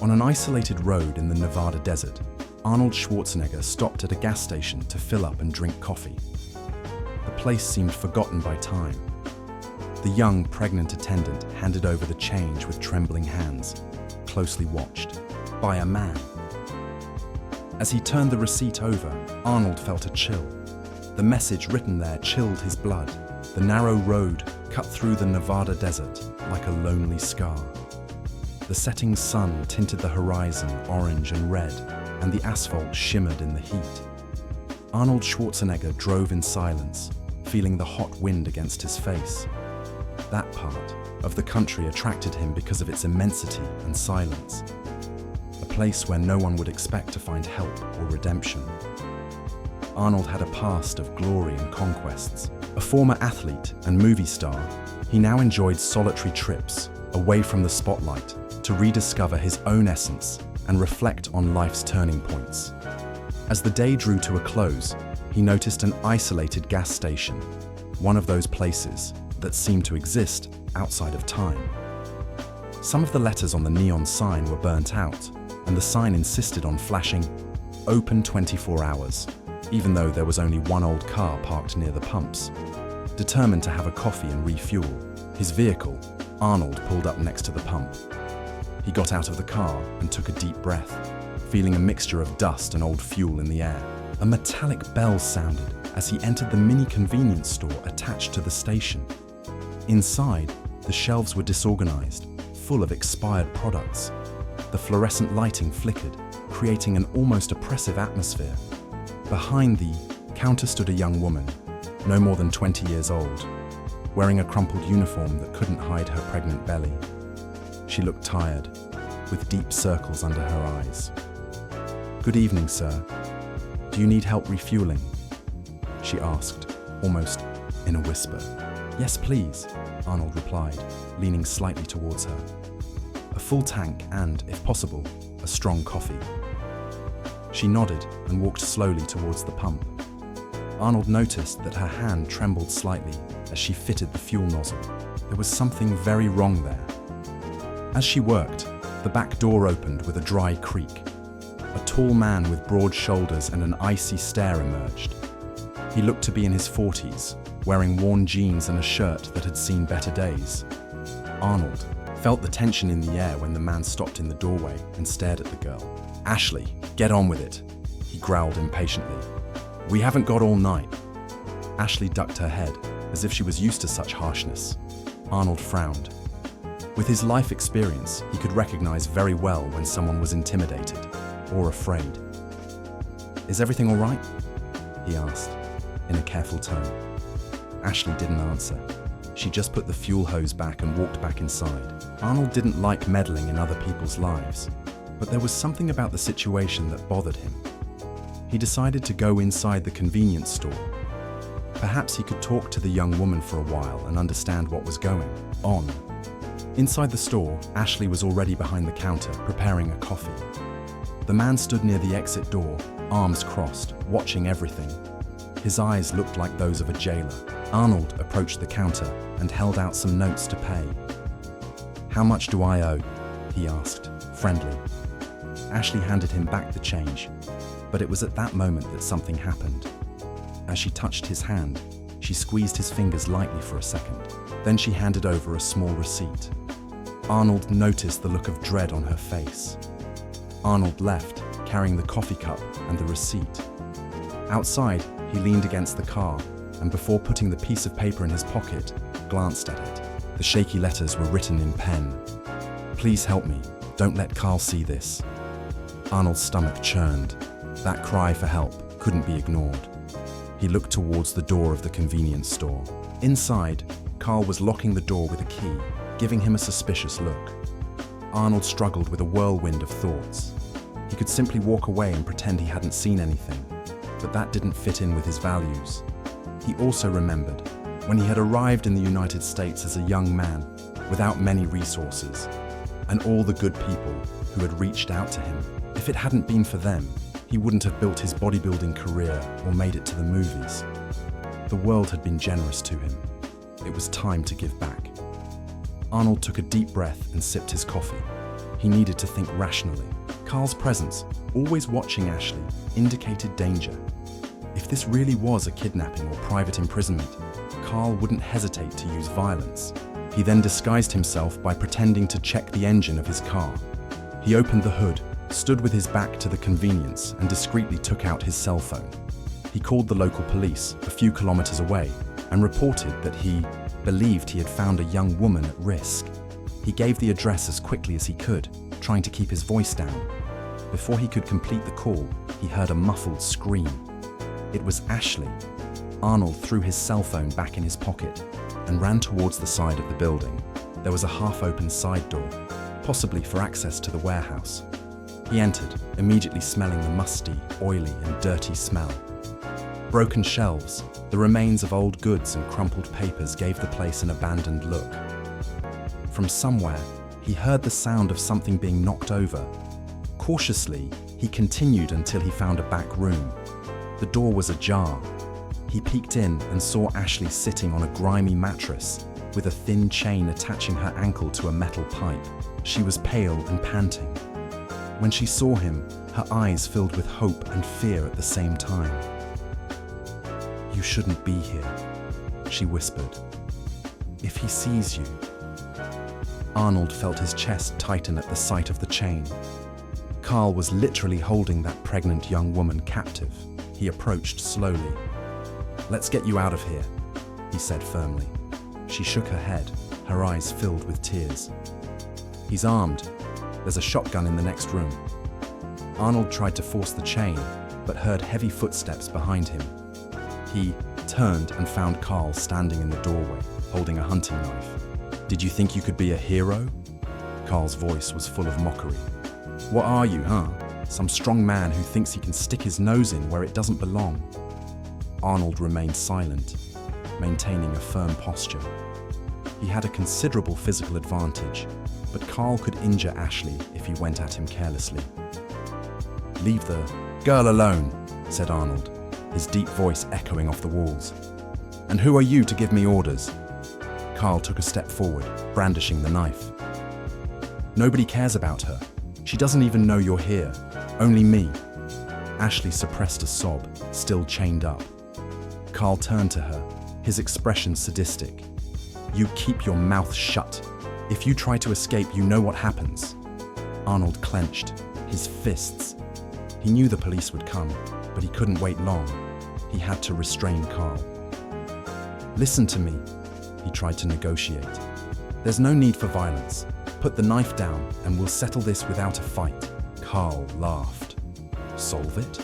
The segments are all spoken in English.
On an isolated road in the Nevada desert, Arnold Schwarzenegger stopped at a gas station to fill up and drink coffee. The place seemed forgotten by time. The young, pregnant attendant handed over the change with trembling hands, closely watched by a man. As he turned the receipt over, Arnold felt a chill. The message written there chilled his blood. The narrow road cut through the Nevada desert like a lonely scar. The setting sun tinted the horizon orange and red, and the asphalt shimmered in the heat. Arnold Schwarzenegger drove in silence, feeling the hot wind against his face. That part of the country attracted him because of its immensity and silence. A place where no one would expect to find help or redemption. Arnold had a past of glory and conquests. A former athlete and movie star, he now enjoyed solitary trips away from the spotlight to rediscover his own essence and reflect on life's turning points. As the day drew to a close, he noticed an isolated gas station, one of those places that seemed to exist outside of time. Some of the letters on the neon sign were burnt out, and the sign insisted on flashing "Open 24 hours," even though there was only one old car parked near the pumps. Determined to have a coffee and refuel his vehicle, Arnold pulled up next to the pump. He got out of the car and took a deep breath, feeling a mixture of dust and old fuel in the air. A metallic bell sounded as he entered the mini convenience store attached to the station. Inside, the shelves were disorganized, full of expired products. The fluorescent lighting flickered, creating an almost oppressive atmosphere. Behind the counter stood a young woman, no more than 20 years old, wearing a crumpled uniform that couldn't hide her pregnant belly. She looked tired, with deep circles under her eyes. "Good evening, sir. Do you need help refueling?" she asked, almost in a whisper. "Yes, please," Arnold replied, leaning slightly towards her. "A full tank and, if possible, a strong coffee." She nodded and walked slowly towards the pump. Arnold noticed that her hand trembled slightly as she fitted the fuel nozzle. There was something very wrong there. As she worked, the back door opened with a dry creak. A tall man with broad shoulders and an icy stare emerged. He looked to be in his 40s, wearing worn jeans and a shirt that had seen better days. Arnold felt the tension in the air when the man stopped in the doorway and stared at the girl. "Ashley, get on with it," he growled impatiently. "We haven't got all night." Ashley ducked her head, as if she was used to such harshness. Arnold frowned. With his life experience, he could recognize very well when someone was intimidated or afraid. "Is everything all right?" he asked, in a careful tone. Ashley didn't answer. She just put the fuel hose back and walked back inside. Arnold didn't like meddling in other people's lives, but there was something about the situation that bothered him. He decided to go inside the convenience store. Perhaps he could talk to the young woman for a while and understand what was going on. Inside the store, Ashley was already behind the counter, preparing a coffee. The man stood near the exit door, arms crossed, watching everything. His eyes looked like those of a jailer. Arnold approached the counter and held out some notes to pay. "How much do I owe?" he asked, friendly. Ashley handed him back the change, but it was at that moment that something happened. As she touched his hand, she squeezed his fingers lightly for a second. Then she handed over a small receipt. Arnold noticed the look of dread on her face. Arnold left, carrying the coffee cup and the receipt. Outside, he leaned against the car, and before putting the piece of paper in his pocket, glanced at it. The shaky letters were written in pen. "Please help me. Don't let Carl see this." Arnold's stomach churned. That cry for help couldn't be ignored. He looked towards the door of the convenience store. Inside, Carl was locking the door with a key, giving him a suspicious look. Arnold struggled with a whirlwind of thoughts. He could simply walk away and pretend he hadn't seen anything, but that didn't fit in with his values. He also remembered when he had arrived in the United States as a young man, without many resources, and all the good people who had reached out to him. If it hadn't been for them, he wouldn't have built his bodybuilding career or made it to the movies. The world had been generous to him. It was time to give back. Arnold took a deep breath and sipped his coffee. He He needed to think rationally. Carl's presence, always watching Ashley, indicated danger. If this really was a kidnapping or private imprisonment, Carl wouldn't hesitate to use violence. He then disguised himself by pretending to check the engine of his car. He opened the hood, stood with his back to the convenience, and discreetly took out his cell phone. He called the local police a few kilometers away and reported that he believed he had found a young woman at risk. He gave the address as quickly as he could, trying to keep his voice down. Before he could complete the call, he heard a muffled scream. It was Ashley. Arnold threw his cell phone back in his pocket and ran towards the side of the building. There was a half-open side door, possibly for access to the warehouse. He entered, immediately smelling the musty, oily, and dirty smell. Broken shelves, the remains of old goods and crumpled papers gave the place an abandoned look. From somewhere, he heard the sound of something being knocked over. Cautiously, he continued until he found a back room. The door was ajar. He peeked in and saw Ashley sitting on a grimy mattress with a thin chain attaching her ankle to a metal pipe. She was pale and panting. When she saw him, her eyes filled with hope and fear at the same time. "You shouldn't be here," she whispered. "If he sees you..." Arnold felt his chest tighten at the sight of the chain. Carl was literally holding that pregnant young woman captive. He approached slowly. "Let's get you out of here," he said firmly. She shook her head, her eyes filled with tears. "He's armed. There's a shotgun in the next room." Arnold tried to force the chain, but heard heavy footsteps behind him. He turned and found Carl standing in the doorway, holding a hunting knife. "Did you think you could be a hero?" Carl's voice was full of mockery. "What are you, huh? Some strong man who thinks he can stick his nose in where it doesn't belong?" Arnold remained silent, maintaining a firm posture. He had a considerable physical advantage, but Carl could injure Ashley if he went at him carelessly. "Leave the girl alone," said Arnold, his deep voice echoing off the walls. "And who are you to give me orders?" Carl took a step forward, brandishing the knife. "Nobody cares about her. She doesn't even know you're here. Only me." Ashley suppressed a sob, still chained up. Carl turned to her, his expression sadistic. "You keep your mouth shut. If you try to escape, you know what happens." Arnold clenched, his fists. He knew the police would come, but he couldn't wait long. He had to restrain Carl. "Listen to me," he tried to negotiate. "There's no need for violence. Put the knife down and we'll settle this without a fight." Carl laughed. "Solve it?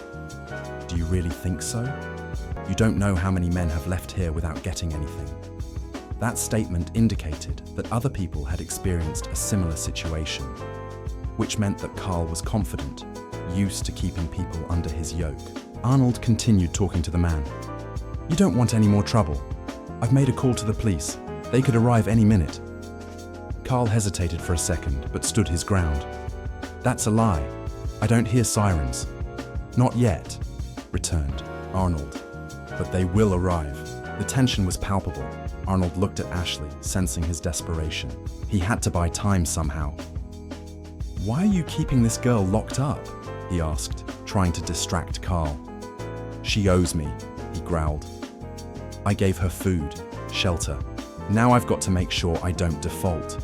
Do you really think so? You don't know how many men have left here without getting anything." That statement indicated that other people had experienced a similar situation, which meant that Carl was confident, used to keeping people under his yoke. Arnold continued talking to the man. "You don't want any more trouble. I've made a call to the police. They could arrive any minute." Carl hesitated for a second, but stood his ground. "That's a lie. I don't hear sirens." "Not yet," returned Arnold. "But they will arrive." The tension was palpable. Arnold looked at Ashley, sensing his desperation. He had to buy time somehow. "Why are you keeping this girl locked up?" he asked, trying to distract Carl. "She owes me," he growled. "I gave her food, shelter. Now I've got to make sure I don't default."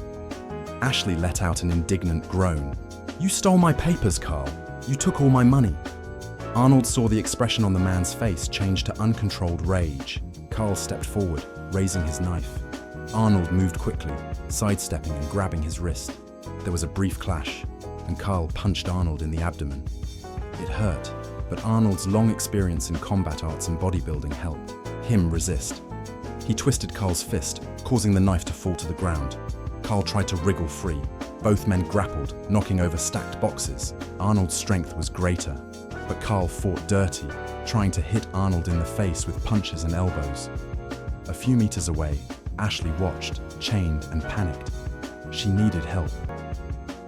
Ashley let out an indignant groan. "You stole my papers, Carl. You took all my money." Arnold saw the expression on the man's face change to uncontrolled rage. Carl stepped forward, raising his knife. Arnold moved quickly, sidestepping and grabbing his wrist. There was a brief clash, and Carl punched Arnold in the abdomen. It hurt, but Arnold's long experience in combat arts and bodybuilding helped him resist. He twisted Carl's fist, causing the knife to fall to the ground. Carl tried to wriggle free. Both men grappled, knocking over stacked boxes. Arnold's strength was greater, but Carl fought dirty, trying to hit Arnold in the face with punches and elbows. A few meters away, Ashley watched, chained and panicked. She needed help.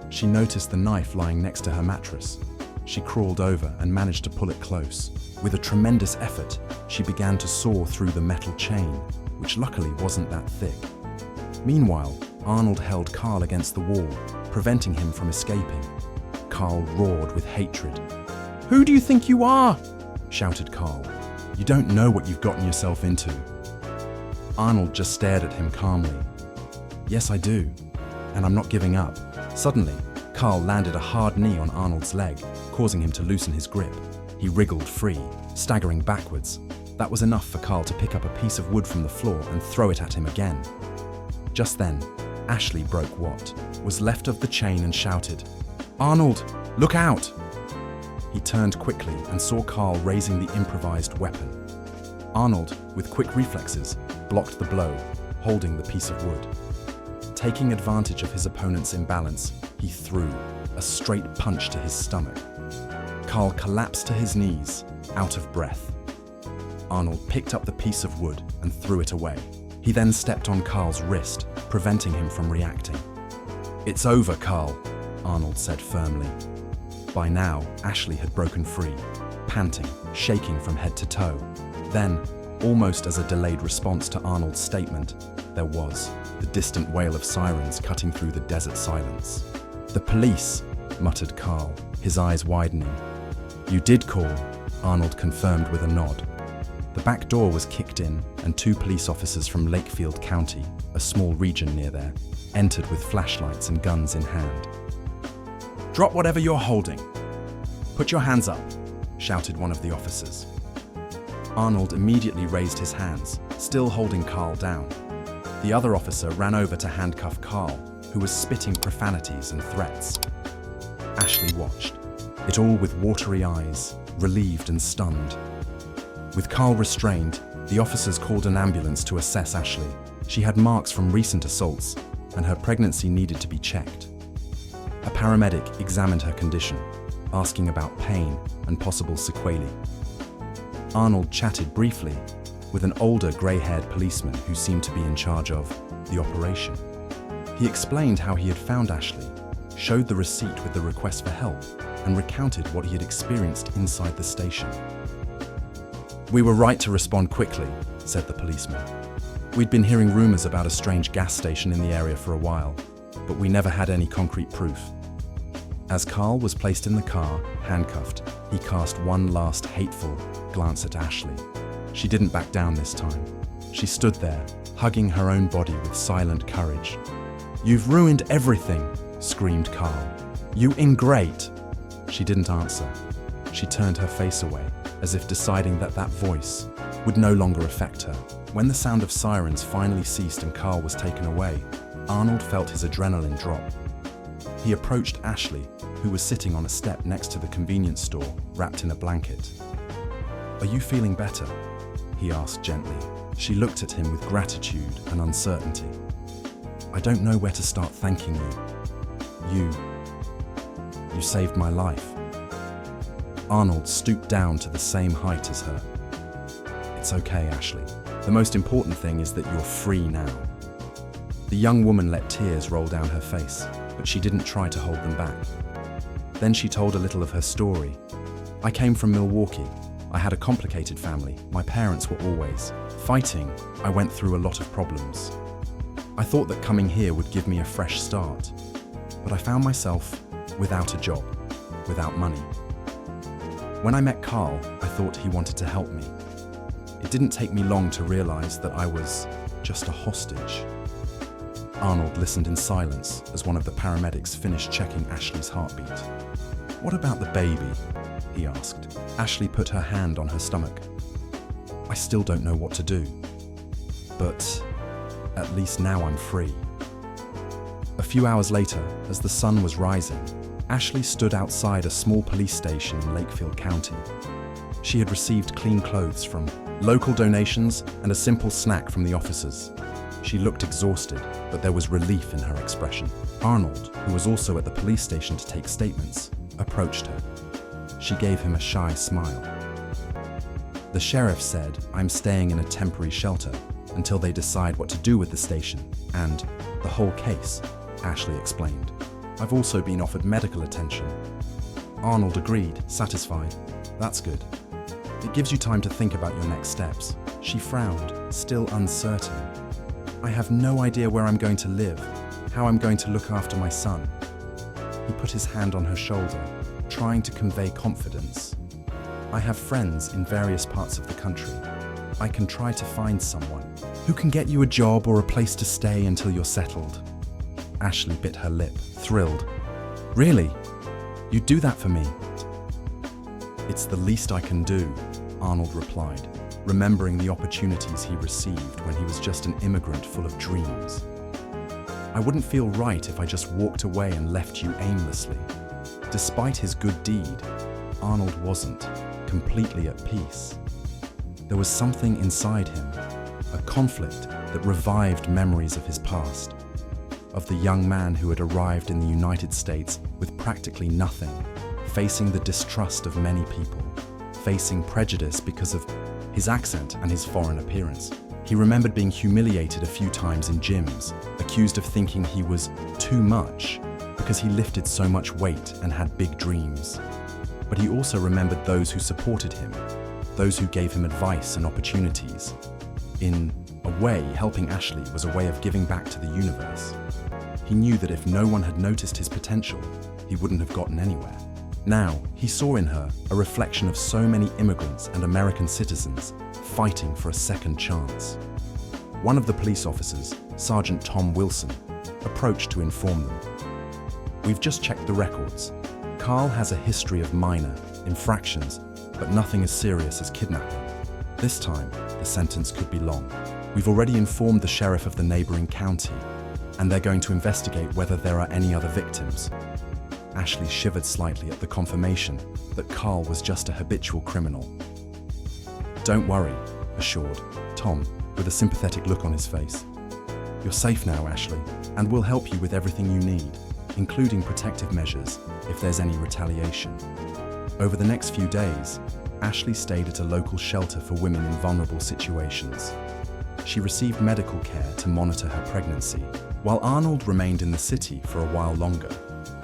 She noticed the knife lying next to her mattress. She crawled over and managed to pull it close. With a tremendous effort, she began to saw through the metal chain, which luckily wasn't that thick. Meanwhile, Arnold held Carl against the wall, preventing him from escaping. Carl roared with hatred. "Who do you think you are?" shouted Carl. "You don't know what you've gotten yourself into." Arnold just stared at him calmly. "Yes, I do, and I'm not giving up." Suddenly, Carl landed a hard knee on Arnold's leg, causing him to loosen his grip. He wriggled free, staggering backwards. That was enough for Carl to pick up a piece of wood from the floor and throw it at him again. Just then, Ashley broke what was left of the chain and shouted, "Arnold, look out!" He turned quickly and saw Carl raising the improvised weapon. Arnold, with quick reflexes, blocked the blow, holding the piece of wood. Taking advantage of his opponent's imbalance, he threw a straight punch to his stomach. Carl collapsed to his knees, out of breath. Arnold picked up the piece of wood and threw it away. He then stepped on Carl's wrist, preventing him from reacting. "It's over, Carl," Arnold said firmly. By now, Ashley had broken free, panting, shaking from head to toe. Then, almost as a delayed response to Arnold's statement, there was the distant wail of sirens cutting through the desert silence. "The police," muttered Carl, his eyes widening. "You did call," Arnold confirmed with a nod. The back door was kicked in, and 2 police officers from Lakefield County, a small region near there, entered with flashlights and guns in hand. "Drop whatever you're holding. Put your hands up," shouted one of the officers. Arnold immediately raised his hands, still holding Carl down. The other officer ran over to handcuff Carl, who was spitting profanities and threats. Ashley watched, it all with watery eyes, relieved and stunned. With Carl restrained, the officers called an ambulance to assess Ashley. She had marks from recent assaults, and her pregnancy needed to be checked. A paramedic examined her condition, asking about pain and possible sequelae. Arnold chatted briefly with an older grey-haired policeman who seemed to be in charge of the operation. He explained how he had found Ashley, showed the receipt with the request for help, and recounted what he had experienced inside the station. "We were right to respond quickly," said the policeman. "We'd been hearing rumors about a strange gas station in the area for a while, but we never had any concrete proof." As Carl was placed in the car, handcuffed, he cast one last hateful glance at Ashley. She didn't back down this time. She stood there, hugging her own body with silent courage. "You've ruined everything," screamed Carl. "You ingrate!" She didn't answer. She turned her face away, as if deciding that that voice would no longer affect her. When the sound of sirens finally ceased and Carl was taken away, Arnold felt his adrenaline drop. He approached Ashley, who was sitting on a step next to the convenience store, wrapped in a blanket. "Are you feeling better?" he asked gently. She looked at him with gratitude and uncertainty. "I don't know where to start thanking you. You saved my life." Arnold stooped down to the same height as her. "It's okay, Ashley. The most important thing is that you're free now." The young woman let tears roll down her face, but she didn't try to hold them back. Then she told a little of her story. "I came from Milwaukee. I had a complicated family. My parents were always fighting. I went through a lot of problems. I thought that coming here would give me a fresh start, but I found myself without a job, without money. When I met Carl, I thought he wanted to help me. It didn't take me long to realize that I was just a hostage." Arnold listened in silence as one of the paramedics finished checking Ashley's heartbeat. "What about the baby?" he asked. Ashley put her hand on her stomach. "I still don't know what to do, but at least now I'm free." A few hours later, as the sun was rising, Ashley stood outside a small police station in Lakefield County. She had received clean clothes from local donations and a simple snack from the officers. She looked exhausted, but there was relief in her expression. Arnold, who was also at the police station to take statements, approached her. She gave him a shy smile. "The sheriff said I'm staying in a temporary shelter until they decide what to do with the station and the whole case," Ashley explained. "I've also been offered medical attention." Arnold agreed, satisfied. "That's good. It gives you time to think about your next steps." She frowned, still uncertain. "I have no idea where I'm going to live, how I'm going to look after my son." He put his hand on her shoulder, trying to convey confidence. I have friends in various parts of the country. I can try to find someone who can get you a job or a place to stay until you're settled. Ashley bit her lip, thrilled. Really? You'd do that for me? It's the least I can do, Arnold replied, remembering the opportunities he received when he was just an immigrant full of dreams. I wouldn't feel right if I just walked away and left you aimlessly. Despite his good deed, Arnold wasn't completely at peace. There was something inside him, a conflict that revived memories of his past, of the young man who had arrived in the United States with practically nothing, facing the distrust of many people, facing prejudice because of his accent and his foreign appearance. He remembered being humiliated a few times in gyms, accused of thinking he was too much because he lifted so much weight and had big dreams. But he also remembered those who supported him, those who gave him advice and opportunities. In a way, helping Ashley was a way of giving back to the universe. He knew that if no one had noticed his potential, he wouldn't have gotten anywhere. Now, he saw in her a reflection of so many immigrants and American citizens fighting for a second chance. One of the police officers, Sergeant Tom Wilson, approached to inform them. We've just checked the records. Carl has a history of minor infractions, but nothing as serious as kidnapping. This time, the sentence could be long. We've already informed the sheriff of the neighboring county, and they're going to investigate whether there are any other victims. Ashley shivered slightly at the confirmation that Carl was just a habitual criminal. Don't worry, assured Tom, with a sympathetic look on his face. You're safe now, Ashley, and we'll help you with everything you need, including protective measures if there's any retaliation. Over the next few days, Ashley stayed at a local shelter for women in vulnerable situations. She received medical care to monitor her pregnancy, while Arnold remained in the city for a while longer,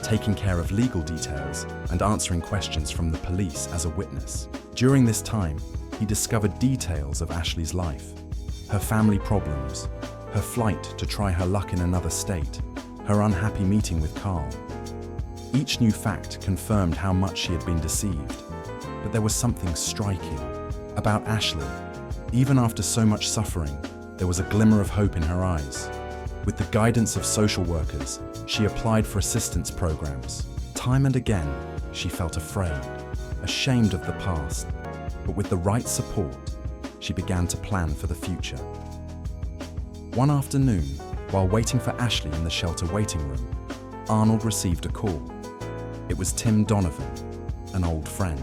taking care of legal details and answering questions from the police as a witness. During this time, he discovered details of Ashley's life, her family problems, her flight to try her luck in another state, her unhappy meeting with Carl. Each new fact confirmed how much she had been deceived, but there was something striking about Ashley. Even after so much suffering, there was a glimmer of hope in her eyes. With the guidance of social workers, she applied for assistance programs. Time and again, she felt afraid, ashamed of the past, but with the right support, she began to plan for the future. One afternoon, while waiting for Ashley in the shelter waiting room, Arnold received a call. It was Tim Donovan, an old friend,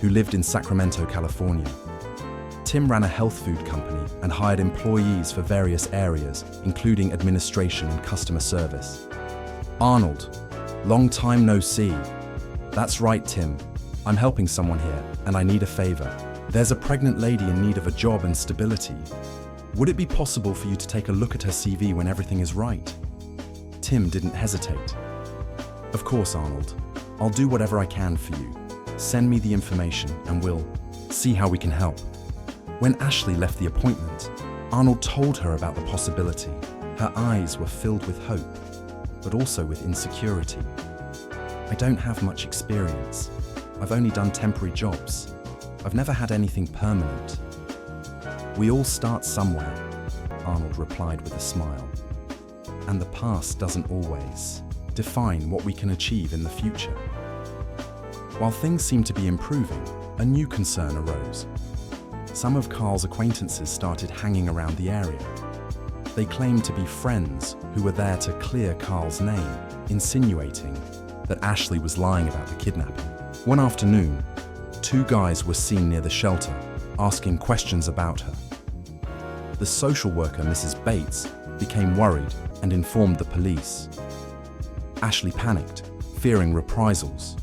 who lived in Sacramento, California. Tim ran a health food company and hired employees for various areas, including administration and customer service. Arnold, long time no see. That's right, Tim. I'm helping someone here, and I need a favor. There's a pregnant lady in need of a job and stability. Would it be possible for you to take a look at her CV when everything is right? Tim didn't hesitate. Of course, Arnold. I'll do whatever I can for you. Send me the information and we'll see how we can help. When Ashley left the appointment, Arnold told her about the possibility. Her eyes were filled with hope, but also with insecurity. I don't have much experience. I've only done temporary jobs. I've never had anything permanent. We all start somewhere, Arnold replied with a smile. And the past doesn't always define what we can achieve in the future. While things seemed to be improving, a new concern arose. Some of Carl's acquaintances started hanging around the area. They claimed to be friends who were there to clear Carl's name, insinuating that Ashley was lying about the kidnapping. One afternoon, two guys were seen near the shelter, asking questions about her. The social worker, Mrs. Bates, became worried and informed the police. Ashley panicked, fearing reprisals.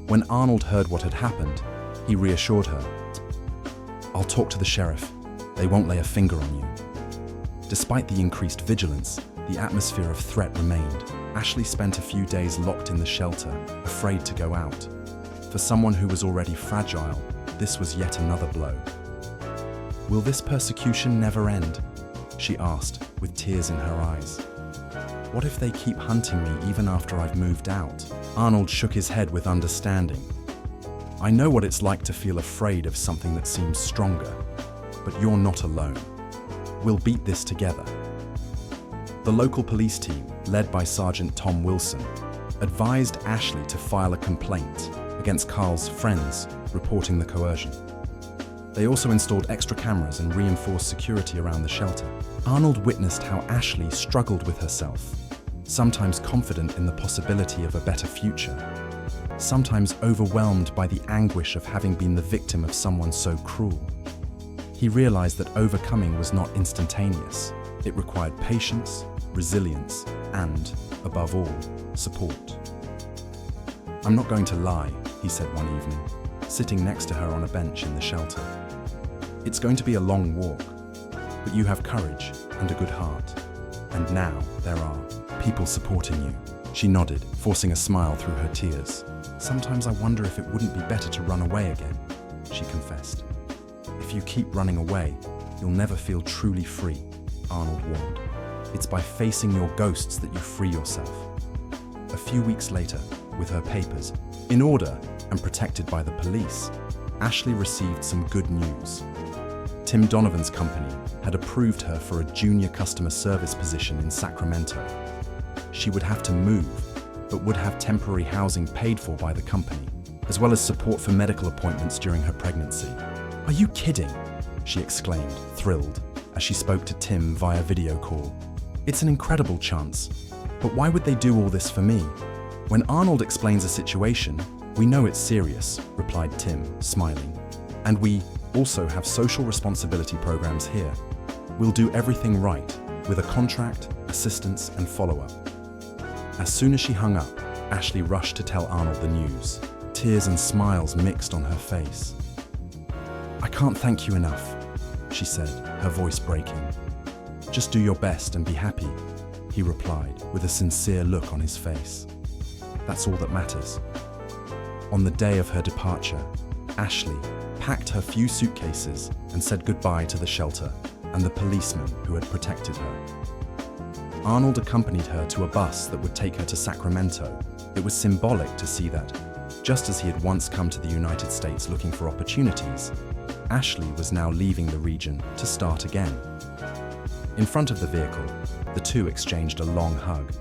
When Arnold heard what had happened, he reassured her. I'll talk to the sheriff. They won't lay a finger on you. Despite the increased vigilance, the atmosphere of threat remained. Ashley spent a few days locked in the shelter, afraid to go out. For someone who was already fragile, this was yet another blow. Will this persecution never end? She asked, with tears in her eyes. What if they keep hunting me even after I've moved out? Arnold shook his head with understanding. I know what it's like to feel afraid of something that seems stronger, but you're not alone. We'll beat this together. The local police team, led by Sergeant Tom Wilson, advised Ashley to file a complaint against Carl's friends reporting the coercion. They also installed extra cameras and reinforced security around the shelter. Arnold witnessed how Ashley struggled with herself, sometimes confident in the possibility of a better future, sometimes overwhelmed by the anguish of having been the victim of someone so cruel. He realized that overcoming was not instantaneous. It required patience, resilience, and, above all, support. I'm not going to lie, he said one evening, sitting next to her on a bench in the shelter. It's going to be a long walk, but you have courage and a good heart. And now there are people supporting you. She nodded, forcing a smile through her tears. Sometimes I wonder if it wouldn't be better to run away again, she confessed. If you keep running away, you'll never feel truly free, Arnold warned. It's by facing your ghosts that you free yourself. A few weeks later, with her papers in order and protected by the police, Ashley received some good news. Tim Donovan's company had approved her for a junior customer service position in Sacramento. She would have to move, but would have temporary housing paid for by the company, as well as support for medical appointments during her pregnancy. Are you kidding? She exclaimed, thrilled, as she spoke to Tim via video call. It's an incredible chance, but why would they do all this for me? When Arnold explains a situation, we know it's serious, replied Tim, smiling. And we also have social responsibility programs here. We'll do everything right, with a contract, assistance, and follow-up. As soon as she hung up, Ashley rushed to tell Arnold the news, tears and smiles mixed on her face. I can't thank you enough, she said, her voice breaking. Just do your best and be happy, he replied, with a sincere look on his face. That's all that matters. On the day of her departure, Ashley packed her few suitcases and said goodbye to the shelter and the policeman who had protected her. Arnold accompanied her to a bus that would take her to Sacramento. It was symbolic to see that, just as he had once come to the United States looking for opportunities, Ashley was now leaving the region to start again. In front of the vehicle, the two exchanged a long hug.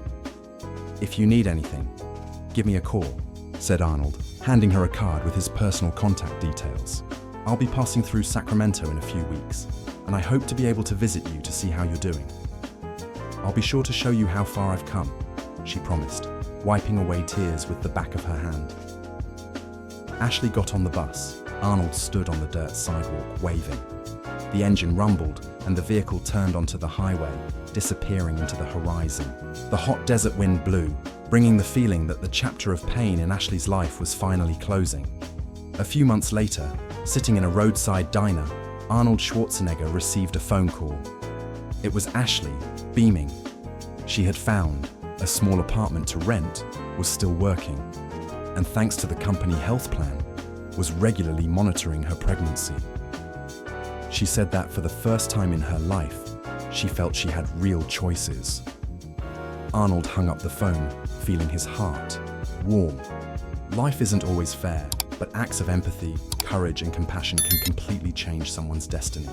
If you need anything, give me a call, said Arnold, handing her a card with his personal contact details. I'll be passing through Sacramento in a few weeks, and I hope to be able to visit you to see how you're doing. I'll be sure to show you how far I've come, she promised, wiping away tears with the back of her hand. Ashley got on the bus. Arnold stood on the dirt sidewalk, waving. The engine rumbled, and the vehicle turned onto the highway, disappearing into the horizon. The hot desert wind blew, bringing the feeling that the chapter of pain in Ashley's life was finally closing. A few months later, sitting in a roadside diner, Arnold Schwarzenegger received a phone call. It was Ashley, beaming. She had found a small apartment to rent, was still working, and thanks to the company health plan, was regularly monitoring her pregnancy. She said that for the first time in her life, she felt she had real choices. Arnold hung up the phone, feeling his heart warm. Life isn't always fair, but acts of empathy, courage, and compassion can completely change someone's destiny.